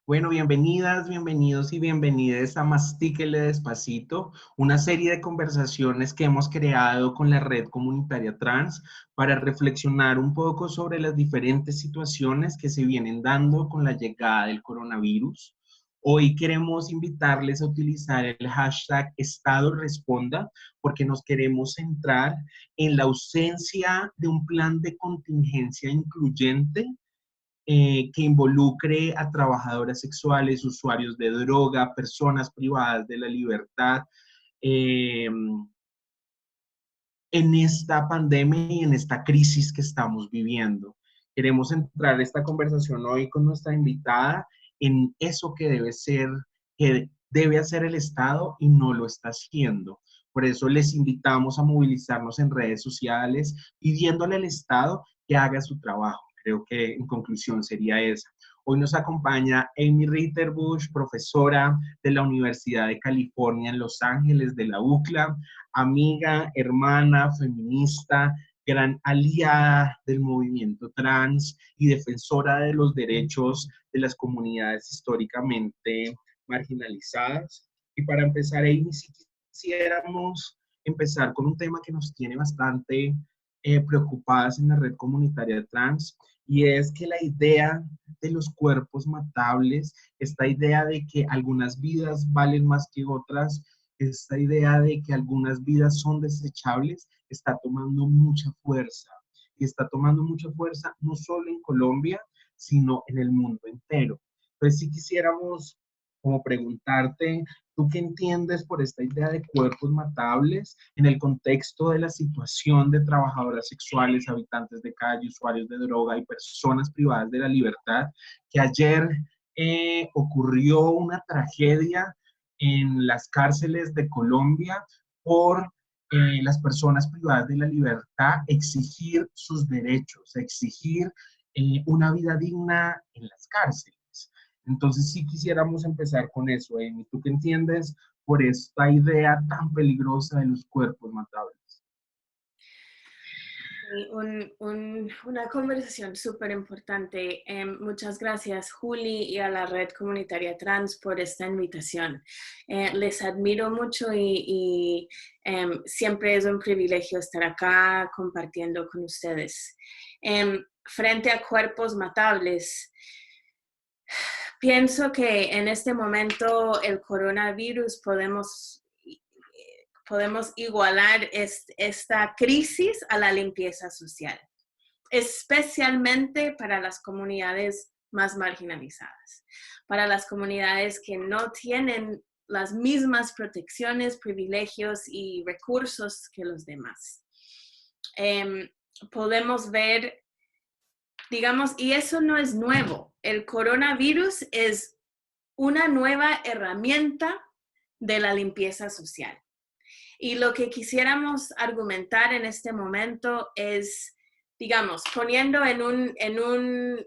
Bueno, bienvenidas, bienvenidos y bienvenidas a Mastíquele Despacito, una serie de conversaciones que hemos creado con la Red Comunitaria Trans para reflexionar un poco sobre las diferentes situaciones que se vienen dando con la llegada del coronavirus. Hoy queremos invitarles a utilizar el hashtag Estado Responda porque nos queremos centrar en la ausencia de un plan de contingencia incluyente que involucre a trabajadoras sexuales, usuarios de droga, personas privadas de la libertad, eh, en esta pandemia y en esta crisis que estamos viviendo. Queremos entrar esta conversación hoy con nuestra invitada en eso que debe hacer el Estado y no lo está haciendo. Por eso les invitamos a movilizarnos en redes sociales pidiéndole al Estado que haga su trabajo. Creo que en conclusión sería esa. Hoy nos acompaña Amy Ritterbusch, profesora de la Universidad de California en Los Ángeles, de la UCLA, amiga, hermana, feminista, gran aliada del movimiento trans y defensora de los derechos de las comunidades históricamente marginalizadas. Y para empezar, Amy, si quisiéramos empezar con un tema que nos tiene bastante preocupadas en la red comunitaria trans, y es que la idea de los cuerpos matables, esta idea de que algunas vidas valen más que otras, esta idea de que algunas vidas son desechables, está tomando mucha fuerza. Y está tomando mucha fuerza no solo en Colombia, sino en el mundo entero. Entonces, si quisiéramos como preguntarte, ¿tú qué entiendes por esta idea de cuerpos matables en el contexto de la situación de trabajadoras sexuales, habitantes de calle, usuarios de droga y personas privadas de la libertad? Que ayer ocurrió una tragedia en las cárceles de Colombia por las personas privadas de la libertad exigir sus derechos, exigir una vida digna en las cárceles. Entonces, sí quisiéramos empezar con eso, Amy. ¿Tú qué entiendes por esta idea tan peligrosa de los cuerpos matables? Una conversación súper importante. Muchas gracias, Juli, y a la Red Comunitaria Trans por esta invitación. Les admiro mucho y siempre es un privilegio estar acá compartiendo con ustedes. Frente a cuerpos matables, pienso que en este momento el coronavirus podemos igualar esta crisis a la limpieza social, especialmente para las comunidades más marginalizadas, para las comunidades que no tienen las mismas protecciones, privilegios y recursos que los demás. Podemos ver, digamos, y eso no es nuevo, el coronavirus es una nueva herramienta de la limpieza social. Y lo que quisiéramos argumentar en este momento es, digamos, poniendo en un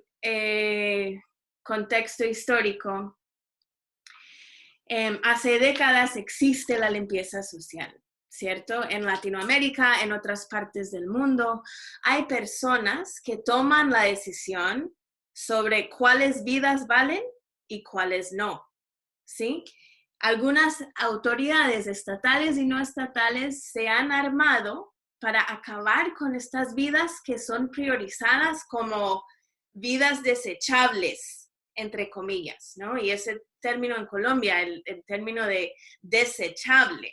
contexto histórico, hace décadas existe la limpieza social, ¿cierto? En Latinoamérica, en otras partes del mundo, hay personas que toman la decisión sobre cuáles vidas valen y cuáles no, ¿sí? Algunas autoridades estatales y no estatales se han armado para acabar con estas vidas que son priorizadas como vidas desechables, entre comillas, ¿no? Y ese término en Colombia, el término de desechable,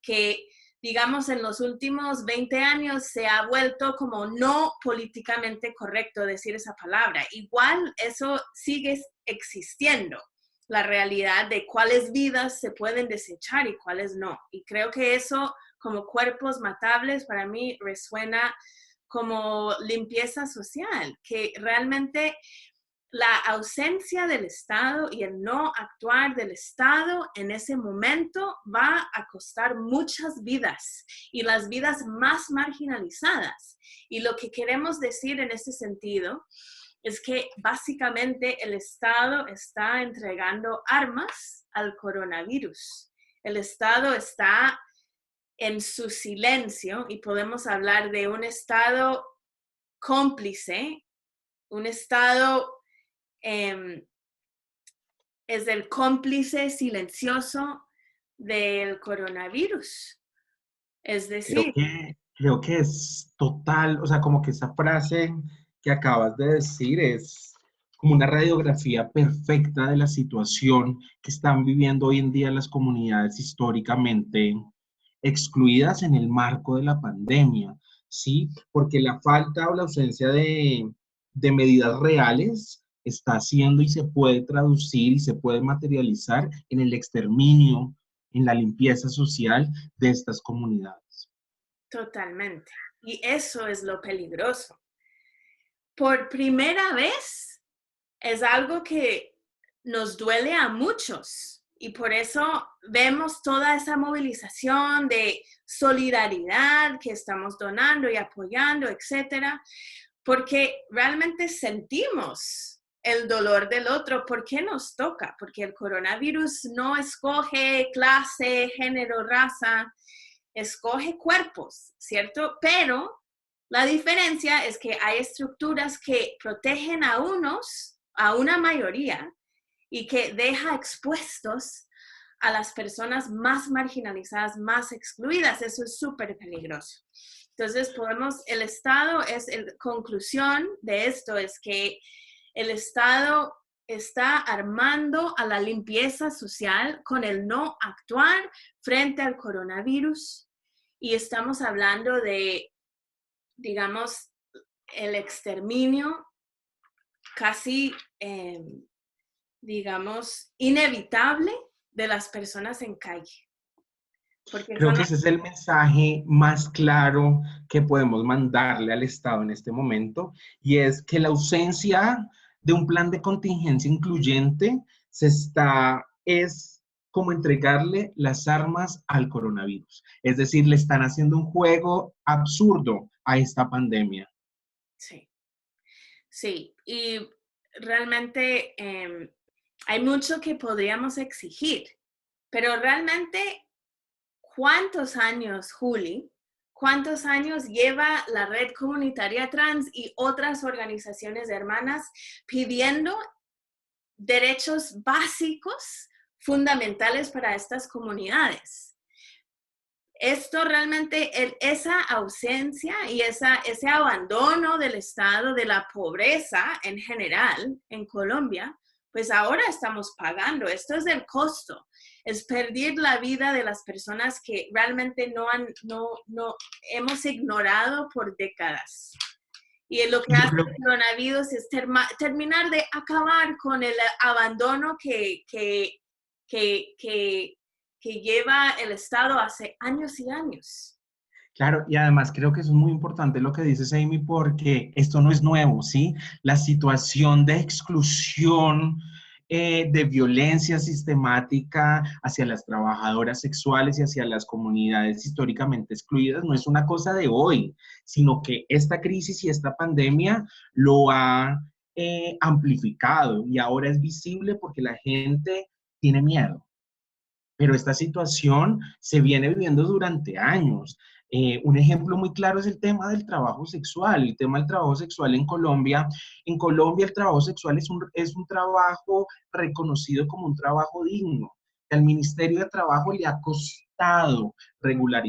que digamos en los últimos 20 años se ha vuelto como no políticamente correcto decir esa palabra. Igual eso sigue existiendo, la realidad de cuáles vidas se pueden desechar y cuáles no. Y creo que eso, como cuerpos matables, para mí resuena como limpieza social, que realmente la ausencia del Estado y el no actuar del Estado en ese momento va a costar muchas vidas y las vidas más marginalizadas. Y lo que queremos decir en ese sentido es que básicamente el Estado está entregando armas al coronavirus. El Estado está en su silencio y podemos hablar de un Estado cómplice, un Estado es el cómplice silencioso del coronavirus. Es decir, Creo que es total, o sea, como que esa frase que acabas de decir es como una radiografía perfecta de la situación que están viviendo hoy en día las comunidades históricamente excluidas en el marco de la pandemia, ¿sí? Porque la falta o la ausencia de medidas reales está haciendo y se puede traducir y se puede materializar en el exterminio, en la limpieza social de estas comunidades. totalmente. Y eso es lo peligroso. Por primera vez es algo que nos duele a muchos y por eso vemos toda esa movilización de solidaridad que estamos donando y apoyando, etcétera, porque realmente sentimos el dolor del otro. ¿Por qué nos toca? Porque el coronavirus no escoge clase, género, raza, escoge cuerpos, ¿cierto? Pero la diferencia es que hay estructuras que protegen a unos, a una mayoría, y que deja expuestos a las personas más marginalizadas, más excluidas. Eso es súper peligroso. Entonces, el Estado conclusión de esto es que el Estado está armando a la limpieza social con el no actuar frente al coronavirus y estamos hablando de, digamos, el exterminio casi, digamos, inevitable de las personas en calle. Porque Creo que ese es el mensaje más claro que podemos mandarle al Estado en este momento, y es que la ausencia de un plan de contingencia incluyente es como entregarle las armas al coronavirus. Es decir, le están haciendo un juego absurdo a esta pandemia. Sí, sí, y realmente hay mucho que podríamos exigir, pero realmente, ¿cuántos años, Juli? ¿Cuántos años lleva la Red Comunitaria Trans y otras organizaciones hermanas pidiendo derechos básicos fundamentales para estas comunidades? Esto realmente, esa ausencia y ese abandono del Estado, de la pobreza en general en Colombia, pues ahora estamos pagando. Esto es el costo, es perder la vida de las personas que realmente no hemos ignorado por décadas. Y lo que Yo hace creo el coronavirus es terminar de acabar con el abandono que lleva el Estado hace años y años. Claro, y además creo que eso es muy importante lo que dices, Amy, porque esto no es nuevo, ¿sí? La situación de exclusión, de violencia sistemática hacia las trabajadoras sexuales y hacia las comunidades históricamente excluidas no es una cosa de hoy, sino que esta crisis y esta pandemia lo ha amplificado y ahora es visible porque la gente tiene miedo. Pero esta situación se viene viviendo durante años. Un ejemplo muy claro es el tema del trabajo sexual. El tema del trabajo sexual en Colombia. En Colombia el trabajo sexual es un trabajo reconocido como un trabajo digno. Al Ministerio de Trabajo le ha costado regular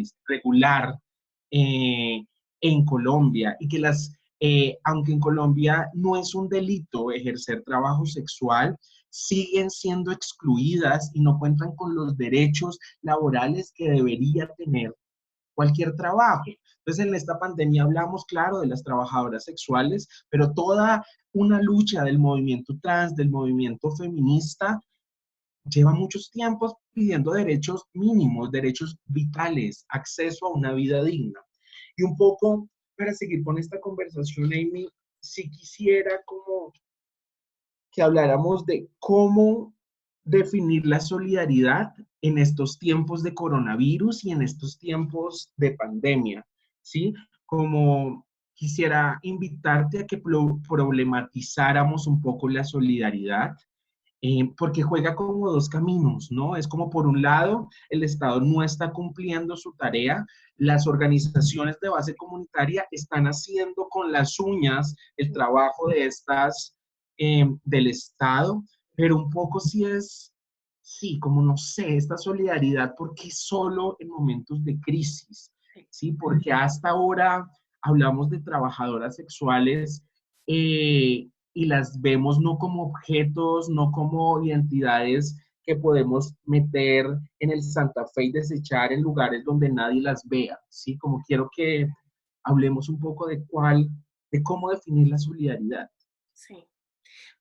eh, en Colombia y que aunque en Colombia no es un delito ejercer trabajo sexual, siguen siendo excluidas y no cuentan con los derechos laborales que debería tener cualquier trabajo. Entonces, en esta pandemia hablamos, claro, de las trabajadoras sexuales, pero toda una lucha del movimiento trans, del movimiento feminista, lleva muchos tiempos pidiendo derechos mínimos, derechos vitales, acceso a una vida digna. Y un poco para seguir con esta conversación, Amy, si quisiera como que habláramos de cómo definir la solidaridad en estos tiempos de coronavirus y en estos tiempos de pandemia, ¿sí? Como quisiera invitarte a que problematizáramos un poco la solidaridad, porque juega como dos caminos, ¿no? Es como por un lado, el Estado no está cumpliendo su tarea, las organizaciones de base comunitaria están haciendo con las uñas el trabajo de del Estado, pero un poco sí es, sí, como no sé, esta solidaridad, porque solo en momentos de crisis, Sí. ¿sí? Porque hasta ahora hablamos de trabajadoras sexuales y las vemos no como objetos, no como identidades que podemos meter en el Santa Fe y desechar en lugares donde nadie las vea, ¿sí? Como quiero que hablemos un poco de cómo definir la solidaridad. Sí.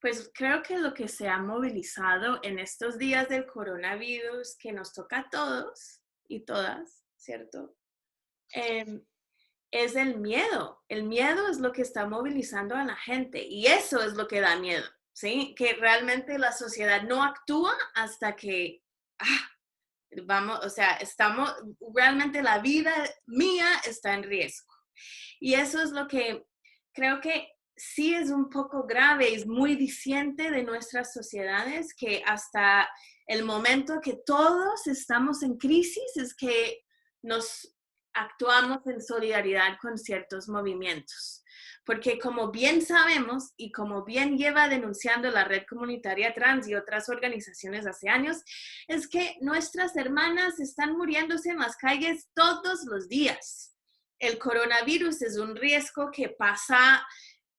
Pues creo que lo que se ha movilizado en estos días del coronavirus, que nos toca a todos y todas, ¿cierto? Em, es el miedo. El miedo es lo que está movilizando a la gente y eso es lo que da miedo, ¿sí? Que realmente la sociedad no actúa hasta que, ah, vamos, o sea, estamos, realmente la vida mía está en riesgo. Y eso es lo que creo que sí es un poco grave, es muy diciente de nuestras sociedades que hasta el momento que todos estamos en crisis es que nos actuamos en solidaridad con ciertos movimientos. Porque como bien sabemos y como bien lleva denunciando la Red Comunitaria Trans y otras organizaciones hace años, es que nuestras hermanas están muriéndose en las calles todos los días. El coronavirus es un riesgo que pasa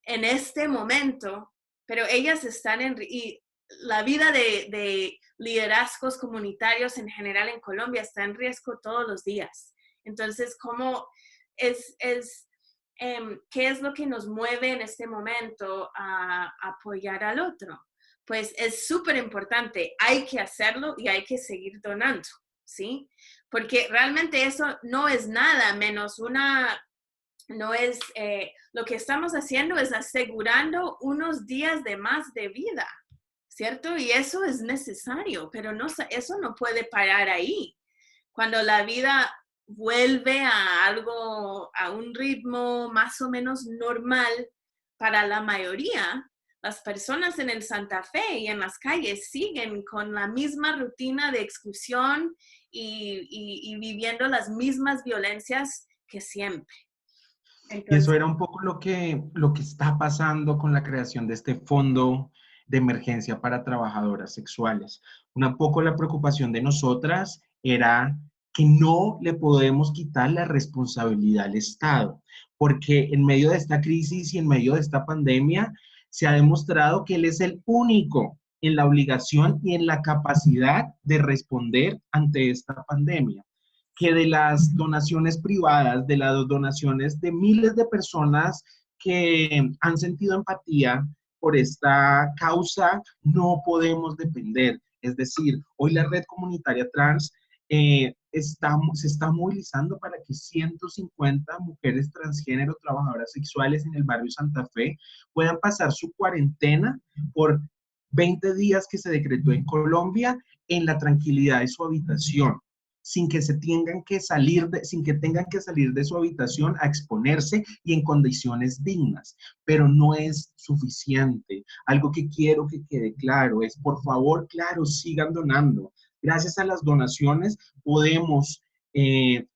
en este momento, pero ellas están en... Y la vida de liderazgos comunitarios en general en Colombia está en riesgo todos los días. Entonces, ¿cómo es qué es lo que nos mueve en este momento a apoyar al otro? Pues es súper importante, hay que hacerlo y hay que seguir donando, ¿sí? Porque realmente eso no es nada menos no es, lo que estamos haciendo es asegurando unos días de más de vida, ¿cierto? Y eso es necesario, pero no, eso no puede parar ahí. Cuando la vida vuelve a algo, a un ritmo más o menos normal para la mayoría, las personas en el Santa Fe y en las calles siguen con la misma rutina de exclusión y viviendo las mismas violencias que siempre. Y eso Entonces, era un poco lo que está pasando con la creación de este fondo de emergencia para trabajadoras sexuales. Un poco la preocupación de nosotras era que no le podemos quitar la responsabilidad al Estado, porque en medio de esta crisis y en medio de esta pandemia se ha demostrado que él es el único en la obligación y en la capacidad de responder ante esta pandemia, que de las donaciones privadas, de las donaciones de miles de personas que han sentido empatía por esta causa, no podemos depender. Es decir, hoy la red comunitaria trans se está movilizando para que 150 mujeres transgénero trabajadoras sexuales en el barrio Santa Fe puedan pasar su cuarentena por 20 días que se decretó en Colombia en la tranquilidad de su habitación, sin que sin que tengan que salir de su habitación a exponerse y en condiciones dignas. Pero no es suficiente. Algo que quiero que quede claro es, por favor, claro, sigan donando. Gracias a las donaciones podemos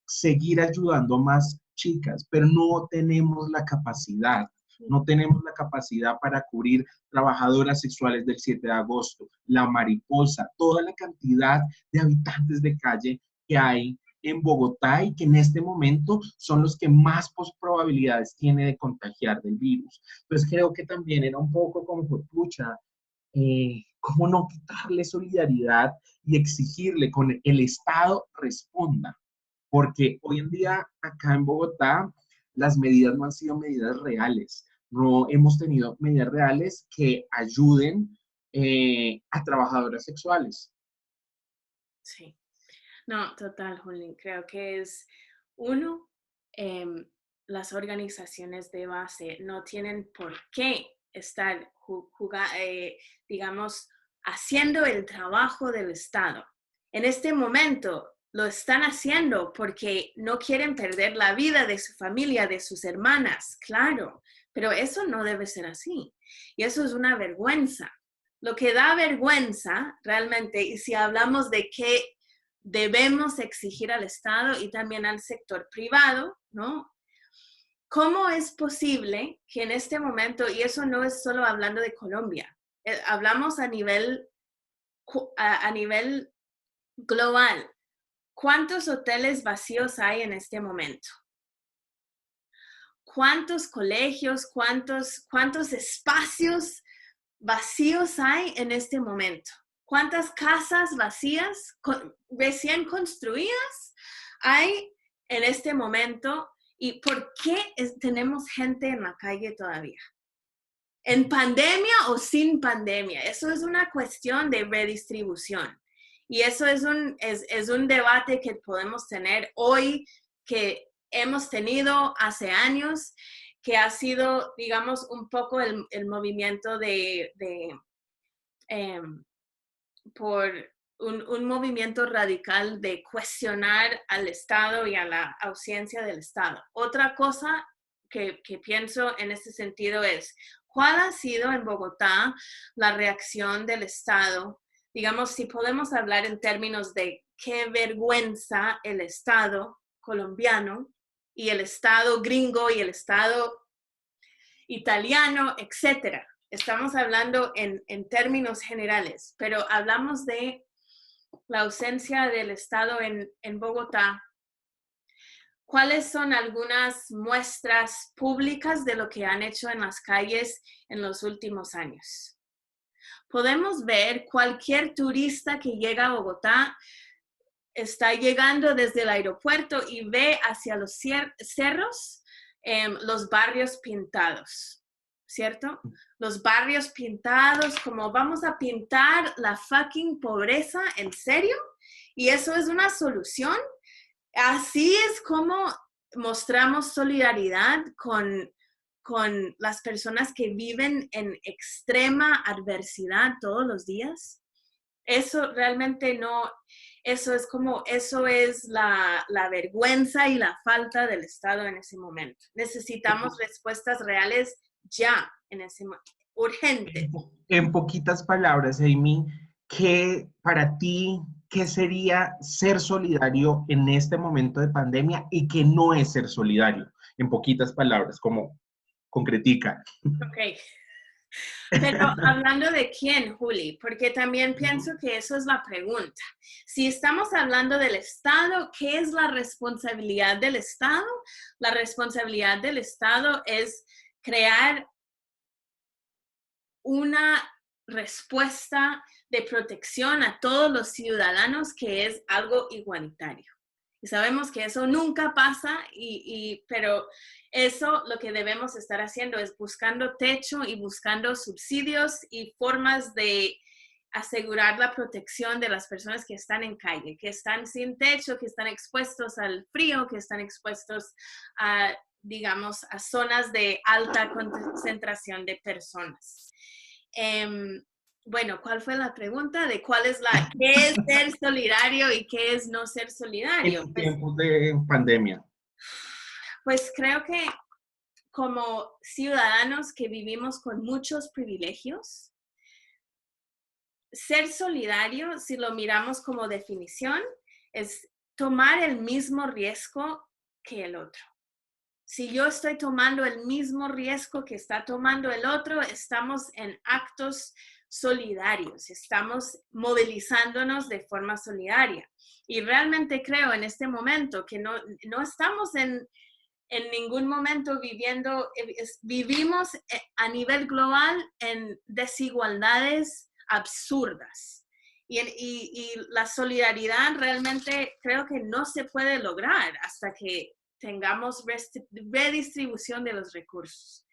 seguir ayudando a más chicas, pero no tenemos la capacidad. No tenemos la capacidad para cubrir trabajadoras sexuales del 7 de agosto, la mariposa, toda la cantidad de habitantes de calle que hay en Bogotá y que en este momento son los que más probabilidades tiene de contagiar del virus. Entonces creo que también era un poco como, pucha, cómo no quitarle solidaridad y exigirle con el Estado responda, porque hoy en día acá en Bogotá las medidas no han sido medidas reales, no hemos tenido medidas reales que ayuden a trabajadoras sexuales. sí. No, total, Juli. Creo que es uno, em, las organizaciones de base no tienen por qué estar, digamos, haciendo el trabajo del Estado. En este momento lo están haciendo porque no quieren perder la vida de su familia, de sus hermanas, claro, pero eso no debe ser así. Y eso es una vergüenza. Lo que da vergüenza realmente, y si hablamos de qué debemos exigir al Estado y también al sector privado, ¿no? ¿Cómo es posible que en este momento, y eso no es solo hablando de Colombia, hablamos a nivel a nivel global, ¿cuántos hoteles vacíos hay en este momento? ¿Cuántos colegios, cuántos espacios vacíos hay en este momento? ¿Cuántas casas vacías, recién construidas hay en este momento? ¿Y por qué tenemos gente en la calle todavía? ¿En pandemia o sin pandemia? Eso es una cuestión de redistribución. Y eso es un debate que podemos tener hoy, que hemos tenido hace años, que ha sido, digamos, un poco el movimiento por un movimiento radical de cuestionar al Estado y a la ausencia del Estado. Otra cosa que pienso en este sentido es, ¿cuál ha sido en Bogotá la reacción del Estado? Digamos, si podemos hablar en términos de qué vergüenza el Estado colombiano y el Estado gringo y el Estado italiano, etcétera. Estamos hablando en términos generales, pero hablamos de la ausencia del Estado en Bogotá. ¿Cuáles son algunas muestras públicas de lo que han hecho en las calles en los últimos años? Podemos ver cualquier turista que llega a Bogotá está llegando desde el aeropuerto y ve hacia los cerros los barrios pintados, ¿cierto? Los barrios pintados, como vamos a pintar la fucking pobreza, ¿en serio? ¿Y eso es una solución? Así es como mostramos solidaridad con las personas que viven en extrema adversidad todos los días. Eso realmente no, eso es la vergüenza y la falta del Estado en ese momento. Necesitamos respuestas reales ya, en ese momento, urgente. En poquitas palabras, Amy, para ti, qué sería ser solidario en este momento de pandemia y qué no es ser solidario? En poquitas palabras, como concretica. Ok. Pero hablando de quién, Juli, porque también pienso que eso es la pregunta. Si estamos hablando del Estado, ¿qué es la responsabilidad del Estado? La responsabilidad del Estado es crear una respuesta de protección a todos los ciudadanos que es algo igualitario. Y sabemos que eso nunca pasa, pero eso lo que debemos estar haciendo es buscando techo y buscando subsidios y formas de asegurar la protección de las personas que están en calle, que están sin techo, que están expuestos al frío, que están expuestos a, digamos, a zonas de alta concentración de personas. Bueno, ¿cuál fue la pregunta? De qué es ser solidario y qué es no ser solidario. En tiempos de pandemia. Pues creo que como ciudadanos que vivimos con muchos privilegios, ser solidario, si lo miramos como definición, es tomar el mismo riesgo que el otro. Si yo estoy tomando el mismo riesgo que está tomando el otro, estamos en actos solidarios, estamos movilizándonos de forma solidaria. Y realmente creo en este momento que no estamos en ningún momento vivimos a nivel global en desigualdades absurdas. Y la solidaridad realmente creo que no se puede lograr hasta que tengamos redistribución de los recursos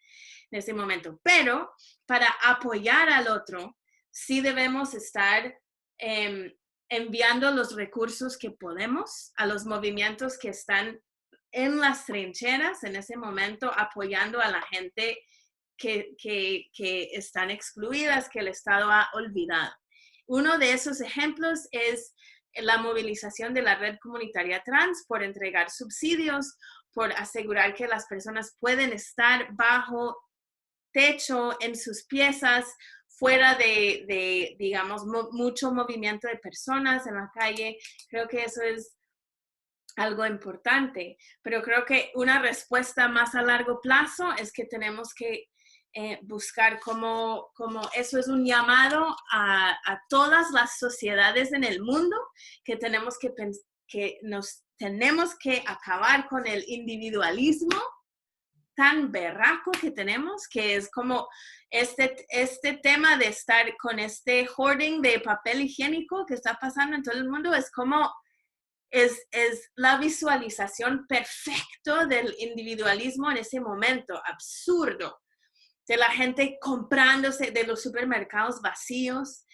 en ese momento. Pero para apoyar al otro, sí debemos estar enviando los recursos que podemos a los movimientos que están en las trincheras en ese momento, apoyando a la gente que están excluidas, que el Estado ha olvidado. Uno de esos ejemplos es la movilización de la red comunitaria trans por entregar subsidios, por asegurar que las personas pueden estar bajo techo en sus piezas, fuera de digamos, mucho movimiento de personas en la calle. Creo que eso es algo importante, pero creo que una respuesta más a largo plazo es que tenemos que buscar cómo eso es un llamado a todas las sociedades en el mundo que tenemos que nos tenemos que acabar con el individualismo tan berraco que tenemos, que es como este tema de estar con este hoarding de papel higiénico que está pasando en todo el mundo, es como es la visualización perfecta del individualismo en ese momento, absurdo, de la gente comprándose de los supermercados vacíos,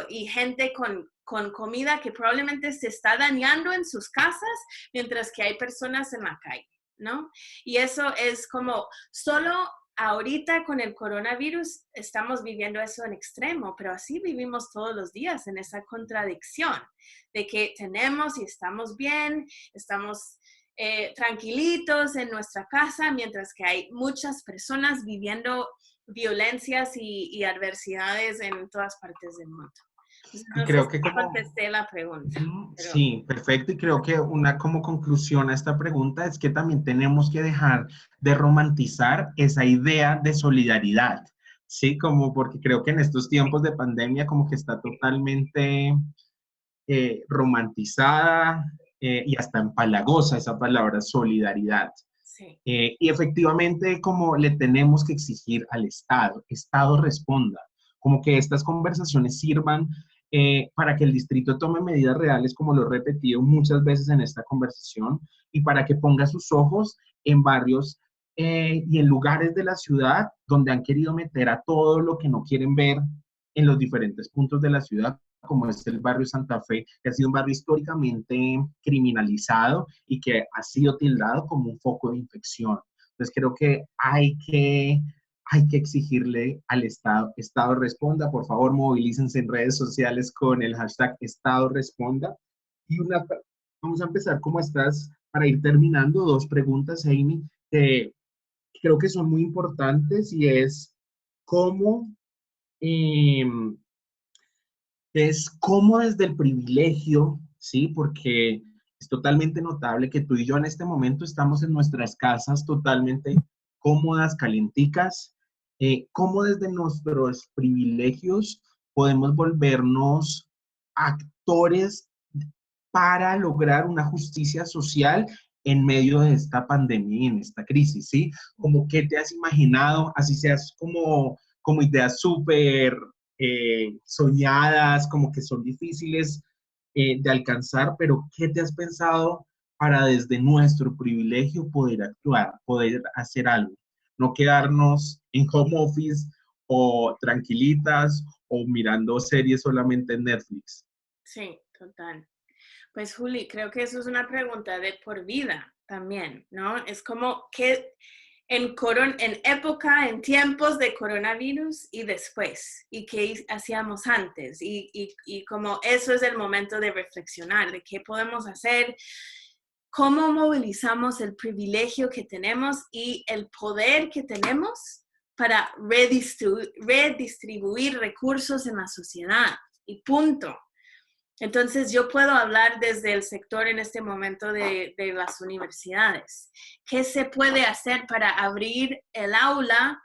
y gente con comida que probablemente se está dañando en sus casas, mientras que hay personas en la calle, ¿no? Y eso es como, solo ahorita con el coronavirus estamos viviendo eso en extremo, pero así vivimos todos los días en esa contradicción de que tenemos y estamos bien, estamos tranquilitos en nuestra casa, mientras que hay muchas personas viviendo violencias y adversidades en todas partes del mundo. Y No sé creo que si como, contesté la pregunta. Pero... sí, perfecto. Y creo que una como conclusión a esta pregunta es que también tenemos que dejar de romantizar esa idea de solidaridad, ¿sí? Como porque creo que en estos tiempos de pandemia como que está totalmente romantizada y hasta empalagosa esa palabra solidaridad. Sí. Y efectivamente, como le tenemos que exigir al Estado responda, como que estas conversaciones sirvan para que el distrito tome medidas reales, como lo he repetido muchas veces en esta conversación, y para que ponga sus ojos en barrios y en lugares de la ciudad donde han querido meter a todo lo que no quieren ver en los diferentes puntos de la ciudad, como es el barrio Santa Fe, que ha sido un barrio históricamente criminalizado y que ha sido tildado como un foco de infección. Entonces creo que hay que exigirle al Estado responda, por favor movilícense en redes sociales con el hashtag Estado responda. Y vamos a empezar como estás, para ir terminando, dos preguntas, Amy, que creo que son muy importantes y es cómo eh, es cómo desde el privilegio, ¿sí? Porque es totalmente notable que tú y yo en este momento estamos en nuestras casas totalmente cómodas, calienticas, cómo desde nuestros privilegios podemos volvernos actores para lograr una justicia social en medio de esta pandemia y en esta crisis, ¿sí? Como que te has imaginado, así seas como ideas súper soñadas, como que son difíciles de alcanzar, pero ¿qué te has pensado para desde nuestro privilegio poder actuar, poder hacer algo? No quedarnos en home office o tranquilitas o mirando series solamente en Netflix. Sí, total. Pues Juli, creo que eso es una pregunta de por vida también, ¿no? Es como que en época, en tiempos de coronavirus y después, y qué hacíamos antes, y como eso es el momento de reflexionar, de qué podemos hacer, cómo movilizamos el privilegio que tenemos y el poder que tenemos para redistribuir recursos en la sociedad, y punto. Entonces, yo puedo hablar desde el sector en este momento de las universidades. ¿Qué se puede hacer para abrir el aula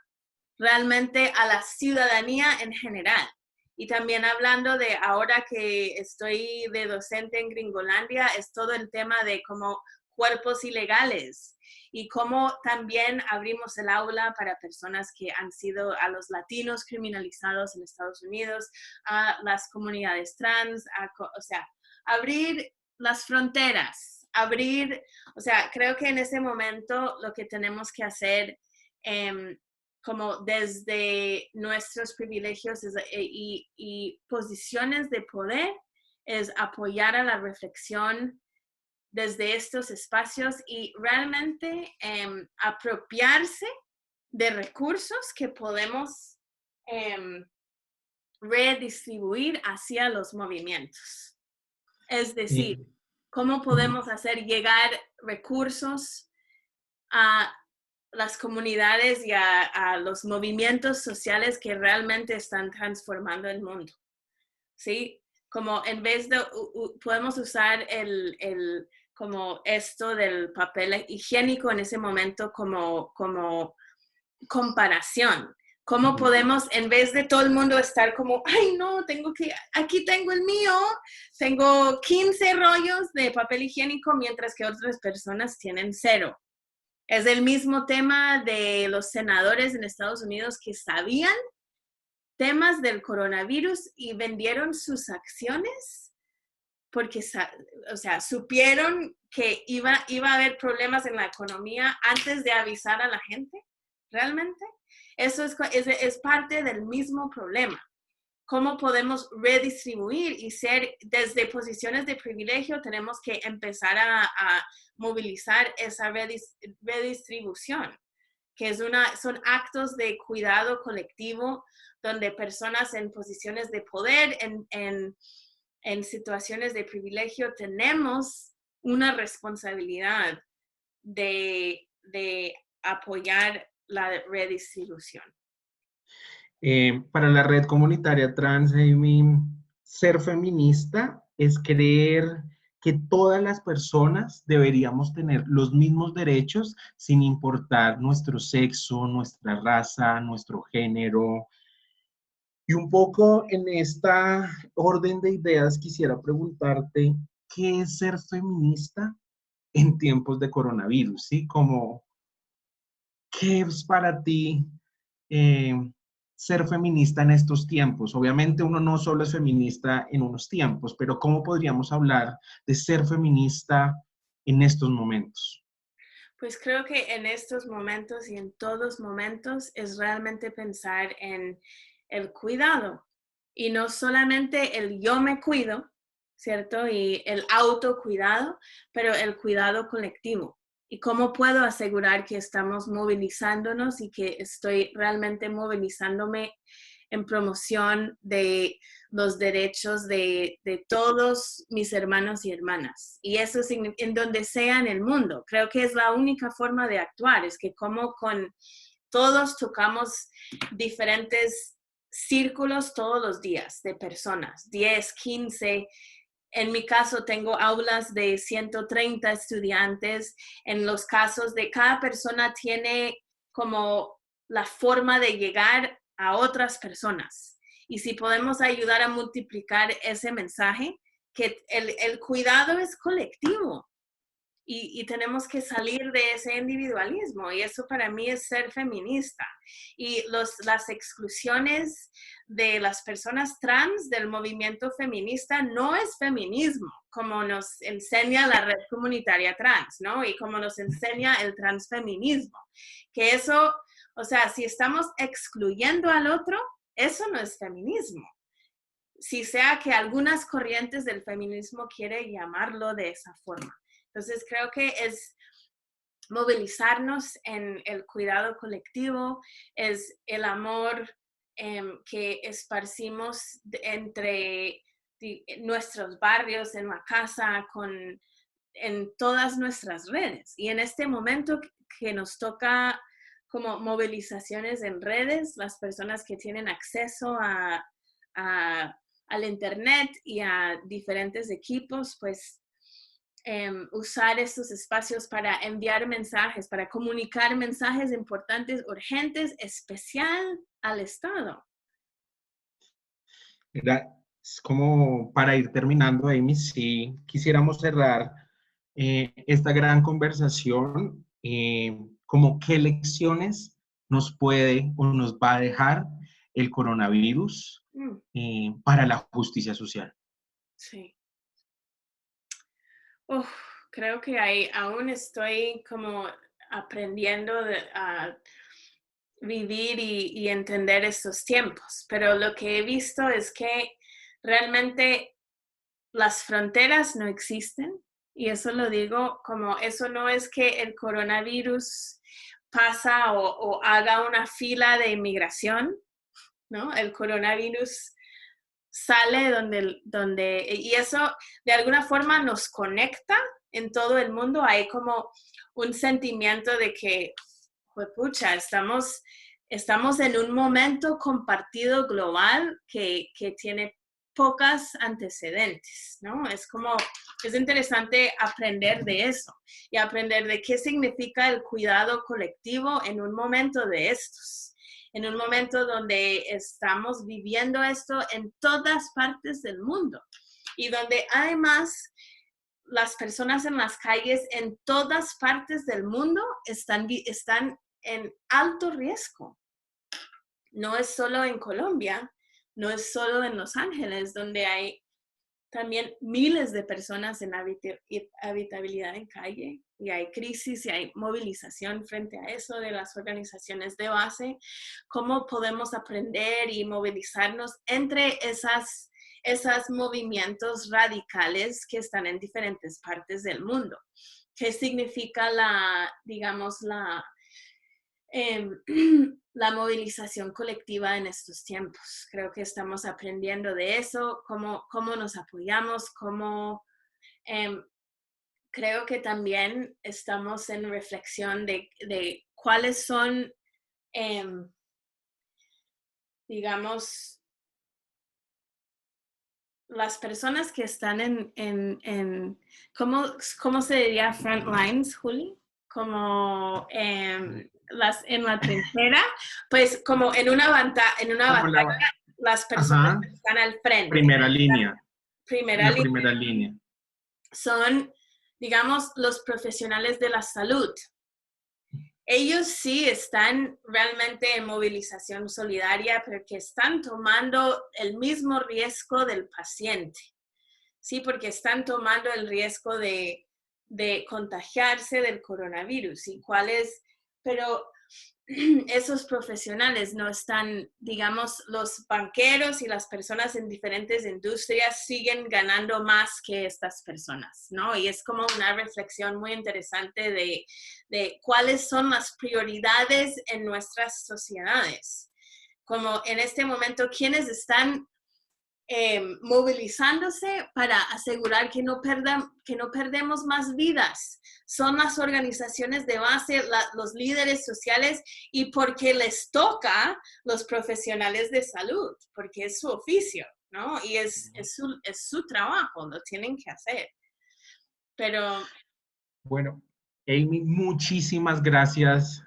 realmente a la ciudadanía en general? Y también hablando de ahora que estoy de docente en Gringolandia, es todo el tema de como cuerpos ilegales y cómo también abrimos el aula para personas que han sido, a los latinos criminalizados en Estados Unidos, a las comunidades trans, o sea, abrir las fronteras, o sea, creo que en ese momento lo que tenemos que hacer como desde nuestros privilegios y posiciones de poder es apoyar a la reflexión desde estos espacios y realmente apropiarse de recursos que podemos redistribuir hacia los movimientos. Es decir, cómo podemos hacer llegar recursos a las comunidades y a los movimientos sociales que realmente están transformando el mundo. ¿Sí? Como en vez de, podemos usar como esto del papel higiénico en ese momento como comparación. ¿Cómo podemos, en vez de todo el mundo estar como, ay, no, aquí tengo el mío, tengo 15 rollos de papel higiénico, mientras que otras personas tienen 0? Es el mismo tema de los senadores en Estados Unidos que sabían temas del coronavirus y vendieron sus acciones porque, o sea, supieron que iba a haber problemas en la economía antes de avisar a la gente. ¿Realmente? Eso es parte del mismo problema. ¿Cómo podemos redistribuir y ser desde posiciones de privilegio? Tenemos que empezar a movilizar esa redistribución, que son actos de cuidado colectivo donde personas en posiciones de poder, en situaciones de privilegio, tenemos una responsabilidad de apoyar la redistribución. Para la red comunitaria trans, Amy, ser feminista es creer que todas las personas deberíamos tener los mismos derechos sin importar nuestro sexo, nuestra raza, nuestro género. Y un poco en esta orden de ideas quisiera preguntarte, ¿qué es ser feminista en tiempos de coronavirus? ¿Sí? Como, ¿qué es para ti eh, ser feminista en estos tiempos? Obviamente uno no solo es feminista en unos tiempos, pero ¿cómo podríamos hablar de ser feminista en estos momentos? Pues creo que en estos momentos y en todos momentos es realmente pensar en el cuidado y no solamente el yo me cuido, ¿cierto? Y el autocuidado, pero el cuidado colectivo. Y cómo puedo asegurar que estamos movilizándonos y que estoy realmente movilizándome en promoción de los derechos de todos mis hermanos y hermanas. Y eso en donde sea en el mundo. Creo que es la única forma de actuar, es que como con todos tocamos diferentes círculos todos los días de personas, 10, 15. En mi caso tengo aulas de 130 estudiantes. En los casos de cada persona tiene como la forma de llegar a otras personas. Y si podemos ayudar a multiplicar ese mensaje, que el cuidado es colectivo y tenemos que salir de ese individualismo. Y eso para mí es ser feminista. Y las exclusiones de las personas trans del movimiento feminista no es feminismo, como nos enseña la red comunitaria trans, ¿no? Y como nos enseña el transfeminismo. Que eso, o sea, si estamos excluyendo al otro, eso no es feminismo. Si sea que algunas corrientes del feminismo quieren llamarlo de esa forma. Entonces creo que es movilizarnos en el cuidado colectivo, es el amor que esparcimos entre nuestros barrios, en la casa, en todas nuestras redes. Y en este momento que nos toca como movilizaciones en redes, las personas que tienen acceso al internet y a diferentes equipos, pues usar estos espacios para enviar mensajes, para comunicar mensajes importantes, urgentes, especial al Estado. Es como para ir terminando, Amy, si quisiéramos cerrar esta gran conversación, como qué lecciones nos puede o nos va a dejar el coronavirus para la justicia social. Sí. Creo que aún estoy como aprendiendo a vivir y entender estos tiempos, pero lo que he visto es que realmente las fronteras no existen, y eso lo digo como eso no es que el coronavirus pasa o haga una fila de inmigración, ¿no? El coronavirus sale y eso de alguna forma nos conecta en todo el mundo. Hay como un sentimiento de que, pucha, estamos en un momento compartido global que tiene pocas antecedentes, ¿no? Es interesante aprender de eso y aprender de qué significa el cuidado colectivo en un momento de estos. en un momento donde estamos viviendo esto en todas partes del mundo y donde además las personas en las calles en todas partes del mundo están en alto riesgo. No es solo en Colombia, no es solo en Los Ángeles, donde hay también miles de personas en habitabilidad en calle y hay crisis y hay movilización frente a eso de las organizaciones de base. ¿Cómo podemos aprender y movilizarnos entre esos movimientos radicales que están en diferentes partes del mundo? ¿Qué significa la movilización colectiva en estos tiempos? Creo que estamos aprendiendo de eso, cómo nos apoyamos, creo que también estamos en reflexión de cuáles son, digamos, las personas que están ¿cómo se diría front lines, Juli? Como en la trinchera, pues como en una batalla, las personas que están al frente. Primera línea. Primera línea. Son, digamos, los profesionales de la salud. Ellos sí están realmente en movilización solidaria, pero que están tomando el mismo riesgo del paciente, ¿sí? Porque están tomando el riesgo de contagiarse del coronavirus. Pero esos profesionales no están, digamos, los banqueros y las personas en diferentes industrias siguen ganando más que estas personas, ¿no? Y es como una reflexión muy interesante de cuáles son las prioridades en nuestras sociedades. Como en este momento, ¿quiénes están movilizándose para asegurar que no perdemos más vidas? Son las organizaciones de base, los líderes sociales, y porque les toca los profesionales de salud, porque es su oficio, ¿no? Y es su trabajo, lo tienen que hacer. Pero... Bueno, Amy, muchísimas gracias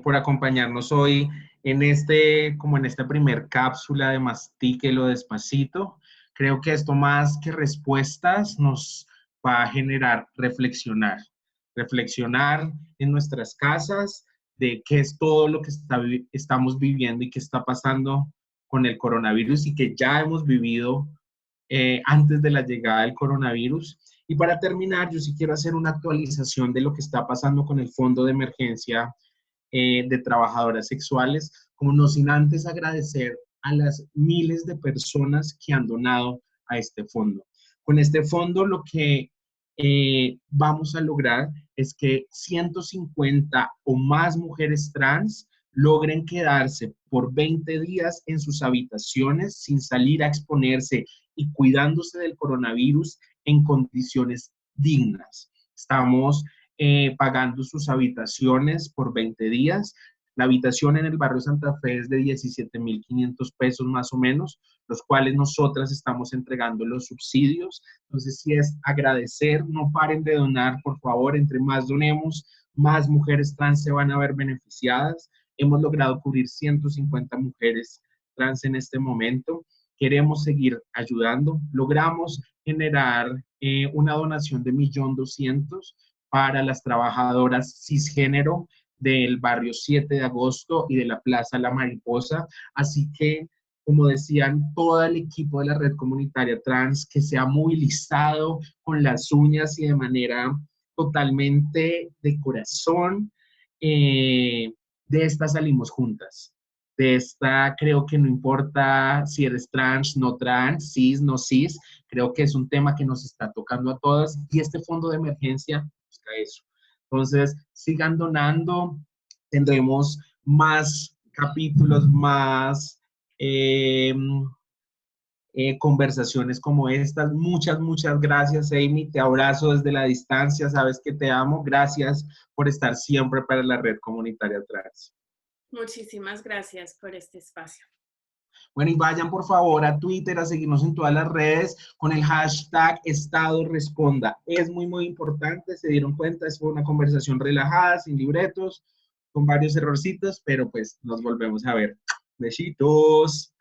por acompañarnos hoy en esta primer cápsula de Mastíquelo Despacito. Creo que esto más que respuestas nos va a generar reflexionar en nuestras casas de qué es todo lo que estamos viviendo y qué está pasando con el coronavirus y que ya hemos vivido antes de la llegada del coronavirus. Y para terminar, yo sí quiero hacer una actualización de lo que está pasando con el Fondo de Emergencia de Trabajadoras Sexuales, como no sin antes agradecer a las miles de personas que han donado a este fondo. Con este fondo lo que vamos a lograr es que 150 o más mujeres trans logren quedarse por 20 días en sus habitaciones sin salir a exponerse y cuidándose del coronavirus en condiciones dignas. Estamos pagando sus habitaciones por 20 días. La habitación en el barrio Santa Fe es de 17,500 pesos más o menos, los cuales nosotras estamos entregando los subsidios. Entonces, sí es agradecer, no paren de donar, por favor, entre más donemos, más mujeres trans se van a ver beneficiadas. Hemos logrado cubrir 150 mujeres trans en este momento. Queremos seguir ayudando. Logramos generar una donación de 1.200.000 para las trabajadoras cisgénero del barrio 7 de agosto y de la Plaza La Mariposa. Así que, como decían, todo el equipo de la red comunitaria trans que se ha movilizado con las uñas y de manera totalmente de corazón, de esta salimos juntas. De esta creo que no importa si eres trans, no trans, cis, no cis, creo que es un tema que nos está tocando a todas y este fondo de emergencia busca eso. Entonces, sigan donando, tendremos más capítulos, más conversaciones como estas. Muchas gracias, Amy. Te abrazo desde la distancia, sabes que te amo. Gracias por estar siempre para la red comunitaria trans. Muchísimas gracias por este espacio. Bueno, y vayan por favor a Twitter a seguirnos en todas las redes con el hashtag Estado Responda. Es muy importante, se dieron cuenta, es una conversación relajada, sin libretos, con varios errorcitos, pero pues nos volvemos a ver. Besitos.